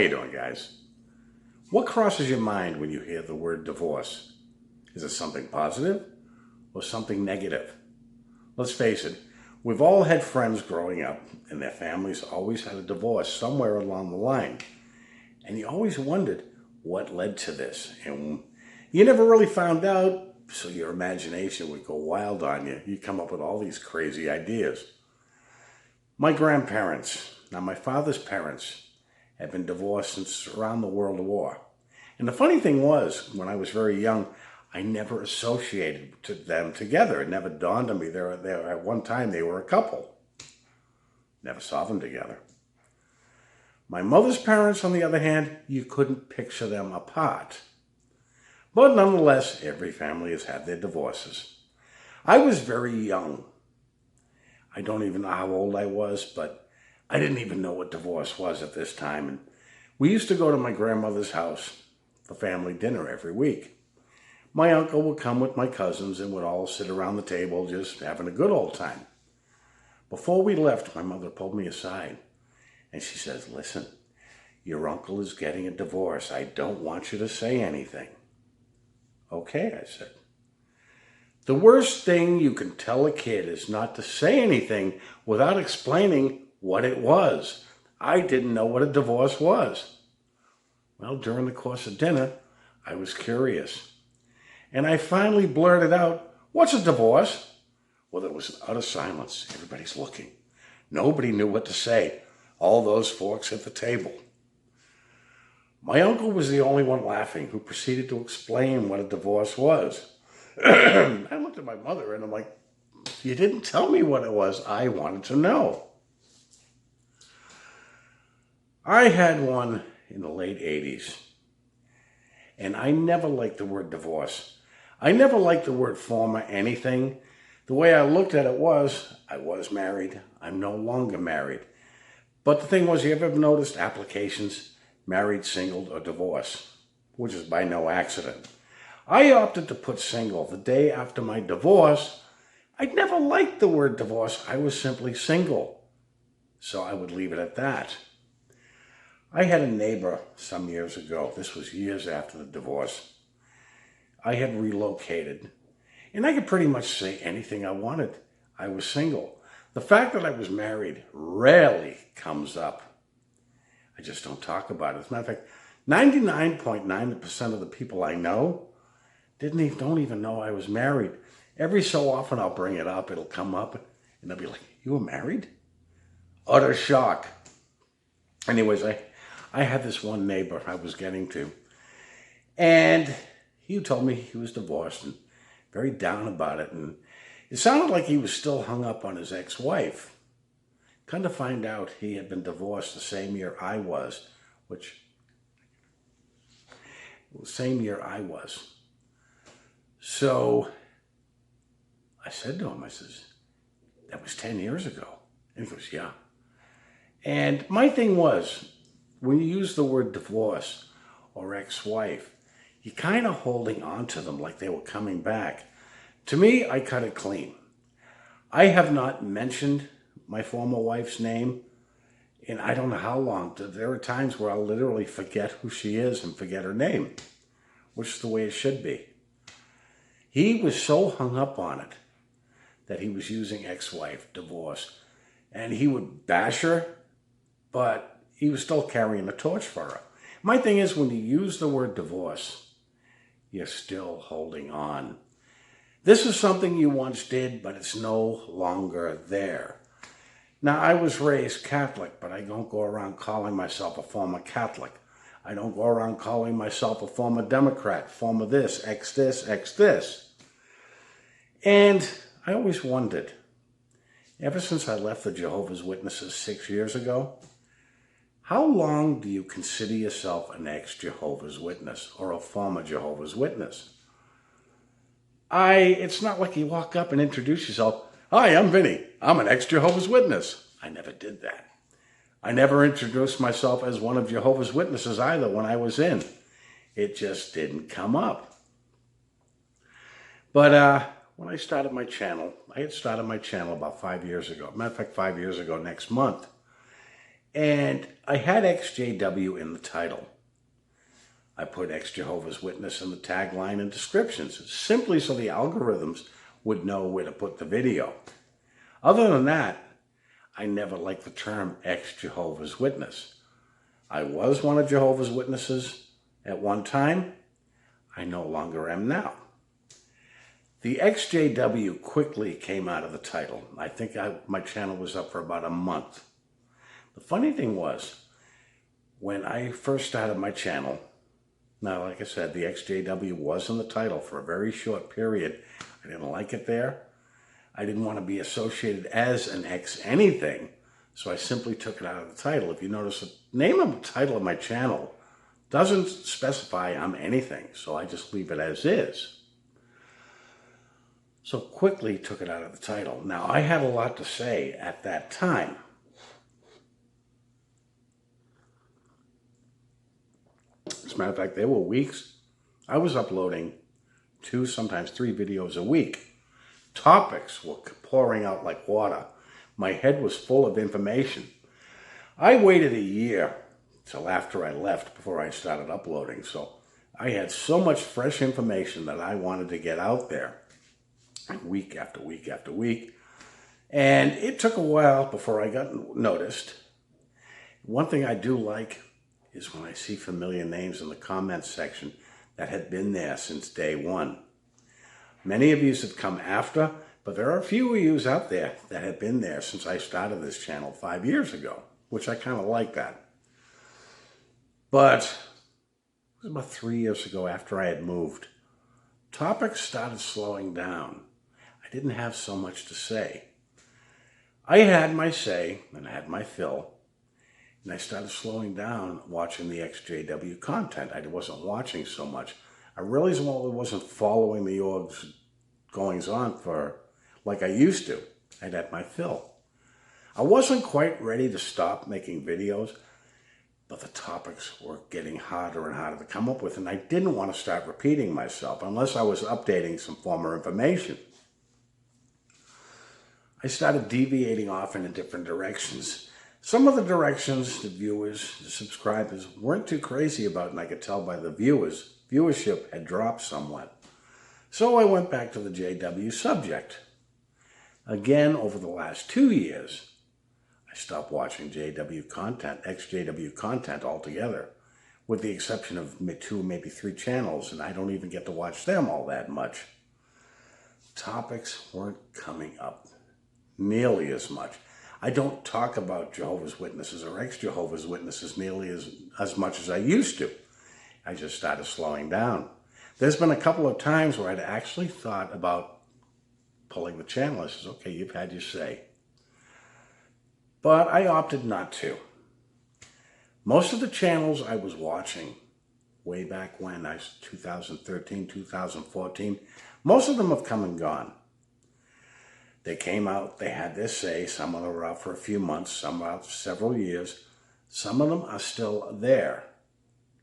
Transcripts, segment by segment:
you doing, guys? What crosses your mind when you hear the word divorce? Is it something positive or something negative? Let's face it, we've all had friends growing up and their families always had a divorce somewhere along the line. And you always wondered what led to this. And you never really found out, so your imagination would go wild on you. You come up with all these crazy ideas. My grandparents, now my father's parents, had been divorced since around the World War. And the funny thing was, when I was very young, I never associated them together. It never dawned on me at one time they were a couple. Never saw them together. My mother's parents, on the other hand, you couldn't picture them apart. But nonetheless, every family has had their divorces. I was very young. I don't even know how old I was, but I didn't even know what divorce was at this time. And we used to go to my grandmother's house for family dinner every week. My uncle would come with my cousins and would all sit around the table just having a good old time. Before we left, my mother pulled me aside and she says, "Listen, your uncle is getting a divorce. I don't want you to say anything." "Okay," I said. The worst thing you can tell a kid is not to say anything without explaining what it was. I didn't know what a divorce was. Well, during the course of dinner, I was curious. And I finally blurted out, "What's a divorce?" Well, there was an utter silence. Everybody's looking. Nobody knew what to say. All those forks at the table. My uncle was the only one laughing, who proceeded to explain what a divorce was. I looked at my mother and I'm like, "You didn't tell me what it was. I wanted to know." I had one in the late 80s, and I never liked the word divorce. I never liked the word former anything. The way I looked at it was, I was married. I'm no longer married. But the thing was, you ever noticed applications, married, single, or divorce, which is by no accident. I opted to put single the day after my divorce. I'd never liked the word divorce. I was simply single. So I would leave it at that. I had a neighbor some years ago. This was years after the divorce. I had relocated, and I could pretty much say anything I wanted. I was single. The fact that I was married rarely comes up. I just don't talk about it. As a matter of fact, 99.9% of the people I know don't even know I was married. Every so often I'll bring it up. It'll come up, and they'll be like, "You were married?" Utter shock. Anyways, I had this one neighbor I was getting to, and he told me he was divorced and very down about it, and it sounded like he was still hung up on his ex-wife. Come to find out, he had been divorced the same year I was, So I said to him, I says, "That was 10 years ago." And he goes, "Yeah." And my thing was, when you use the word divorce or ex-wife, you're kind of holding on to them like they were coming back. To me, I cut it clean. I have not mentioned my former wife's name in I don't know how long. There are times where I'll literally forget who she is and forget her name, which is the way it should be. He was so hung up on it that he was using ex-wife, divorce, and he would bash her, but he was still carrying the torch for her. My thing is, when you use the word divorce, you're still holding on. This is something you once did, but it's no longer there. Now, I was raised Catholic, but I don't go around calling myself a former Catholic. I don't go around calling myself a former Democrat, former this, ex this, ex this. And I always wondered, ever since I left the Jehovah's Witnesses 6 years ago, how long do you consider yourself an ex-Jehovah's Witness or a former Jehovah's Witness? It's not like you walk up and introduce yourself. "Hi, I'm Vinny. I'm an ex-Jehovah's Witness." I never did that. I never introduced myself as one of Jehovah's Witnesses either when I was in. It just didn't come up. But when I started my channel, I had started my channel about 5 years ago. Matter of fact, 5 years ago next month. And I had XJW in the title. I put ex-Jehovah's Witness in the tagline and descriptions, simply so the algorithms would know where to put the video. Other than that, I never liked the term ex-Jehovah's Witness. I was one of Jehovah's Witnesses at one time. I no longer am now. The XJW quickly came out of the title. I think my channel was up for about a month. The funny thing was, when I first started my channel, now, like I said, the XJW was in the title for a very short period. I didn't like it there. I didn't want to be associated as an X anything, so I simply took it out of the title. If you notice, the name of the title of my channel doesn't specify I'm anything, so I just leave it as is. So quickly took it out of the title. Now, I had a lot to say at that time. As a matter of fact, there were weeks I was uploading 2, sometimes 3 videos a week. Topics were pouring out like water. My head was full of information. I waited a year till after I left before I started uploading, so I had so much fresh information that I wanted to get out there week after week after week. And it took a while before I got noticed. One thing I do like is when I see familiar names in the comments section that had been there since day one. Many of you have come after, but there are a few of you out there that have been there since I started this channel 5 years ago, which I kind of like that. But it was about 3 years ago after I had moved. Topics started slowing down. I didn't have so much to say. I had my say and I had my fill. And I started slowing down watching the XJW content. I wasn't watching so much. I realized I wasn't following the org's goings on for like I used to. I'd had my fill. I wasn't quite ready to stop making videos, but the topics were getting harder and harder to come up with, and I didn't want to start repeating myself unless I was updating some former information. I started deviating off into different directions. Some of the directions the viewers, the subscribers, weren't too crazy about, and I could tell by the viewership had dropped somewhat. So I went back to the JW subject. Again, over the last 2 years, I stopped watching JW content, ex-JW content altogether, with the exception of 2, maybe 3 channels, and I don't even get to watch them all that much. Topics weren't coming up nearly as much. I don't talk about Jehovah's Witnesses or ex-Jehovah's Witnesses nearly as much as I used to. I just started slowing down. There's been a couple of times where I'd actually thought about pulling the channel. I says, okay, you've had your say. But I opted not to. Most of the channels I was watching way back when, 2013, 2014, most of them have come and gone. They came out, they had their say. Some of them were out for a few months, some out for several years. Some of them are still there.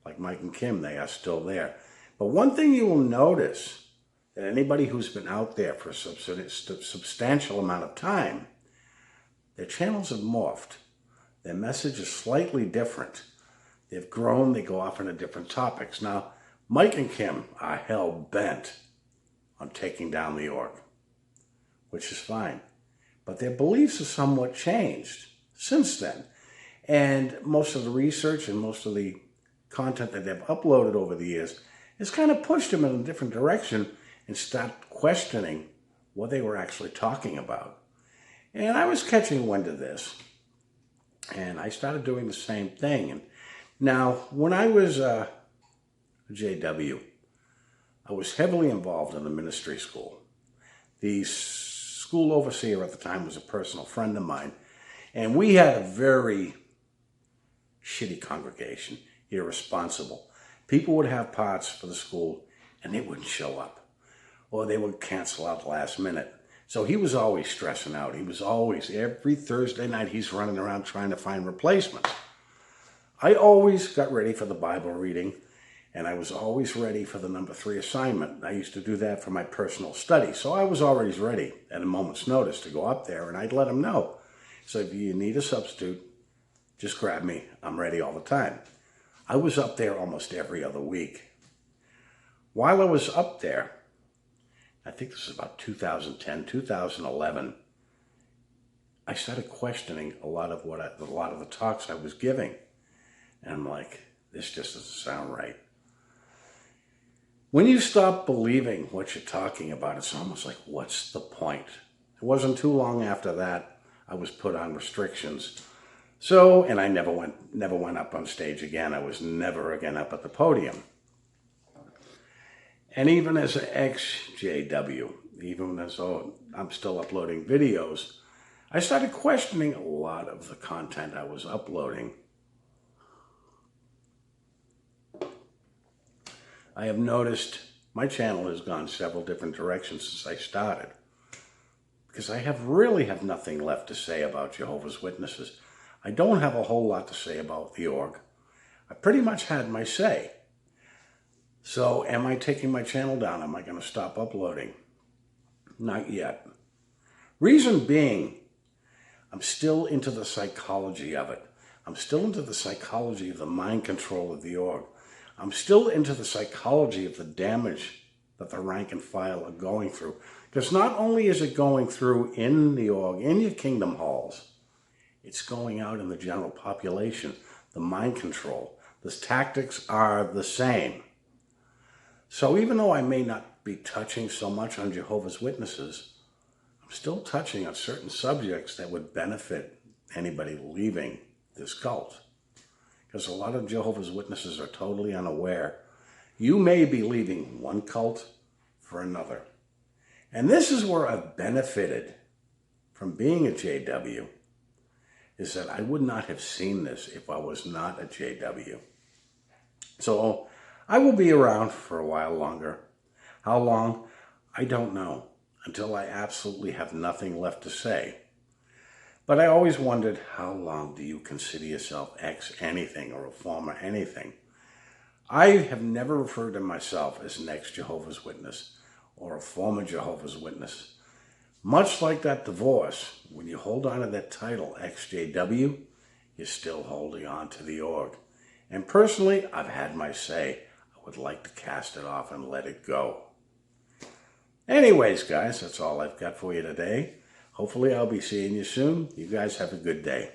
Like Mike and Kim, they are still there. But one thing you will notice, that anybody who's been out there for a substantial amount of time, their channels have morphed. Their message is slightly different. They've grown, they go off into different topics. Now, Mike and Kim are hell-bent on taking down the org, which is fine. But their beliefs have somewhat changed since then. And most of the research and most of the content that they've uploaded over the years has kind of pushed them in a different direction and start questioning what they were actually talking about. And I was catching wind of this. And I started doing the same thing. And now, when I was a JW, I was heavily involved in the ministry school. The school overseer at the time was a personal friend of mine, and we had a very shitty congregation, irresponsible. People would have parts for the school, and they wouldn't show up, or they would cancel out last minute. So he was always stressing out. He was always, every Thursday night, he's running around trying to find replacements. I always got ready for the Bible reading, and I was always ready for the number 3 assignment. I used to do that for my personal study. So I was always ready at a moment's notice to go up there, and I'd let him know. So if you need a substitute, Just grab me. I'm ready all the time. I was up there almost every other week. While I was up there, I think this was about 2010, 2011, I started questioning a lot of the talks I was giving. And I'm like, this just doesn't sound right. When you stop believing what you're talking about, it's almost like, what's the point? It wasn't too long after that, I was put on restrictions. So, and I never went up on stage again. I was never again up at the podium. And even as an ex-JW, even as though I'm still uploading videos, I started questioning a lot of the content I was uploading. I have noticed my channel has gone several different directions since I started, because I really have nothing left to say about Jehovah's Witnesses. I don't have a whole lot to say about the org. I pretty much had my say. So am I taking my channel down? Am I going to stop uploading? Not yet. Reason being, I'm still into the psychology of it. I'm still into the psychology of the mind control of the org. I'm still into the psychology of the damage that the rank and file are going through. Because not only is it going through in the org, in your kingdom halls, it's going out in the general population. The mind control. The tactics are the same. So even though I may not be touching so much on Jehovah's Witnesses, I'm still touching on certain subjects that would benefit anybody leaving this cult. Because a lot of Jehovah's Witnesses are totally unaware. You may be leaving one cult for another. And this is where I've benefited from being a JW, is that I would not have seen this if I was not a JW. So I will be around for a while longer. How long? I don't know, until I absolutely have nothing left to say. But I always wondered, how long do you consider yourself ex-anything or a former anything? I have never referred to myself as an ex-Jehovah's Witness or a former Jehovah's Witness. Much like that divorce, when you hold on to that title, ex-JW, you're still holding on to the org. And personally, I've had my say. I would like to cast it off and let it go. Anyways, guys, that's all I've got for you today. Hopefully I'll be seeing you soon. You guys have a good day.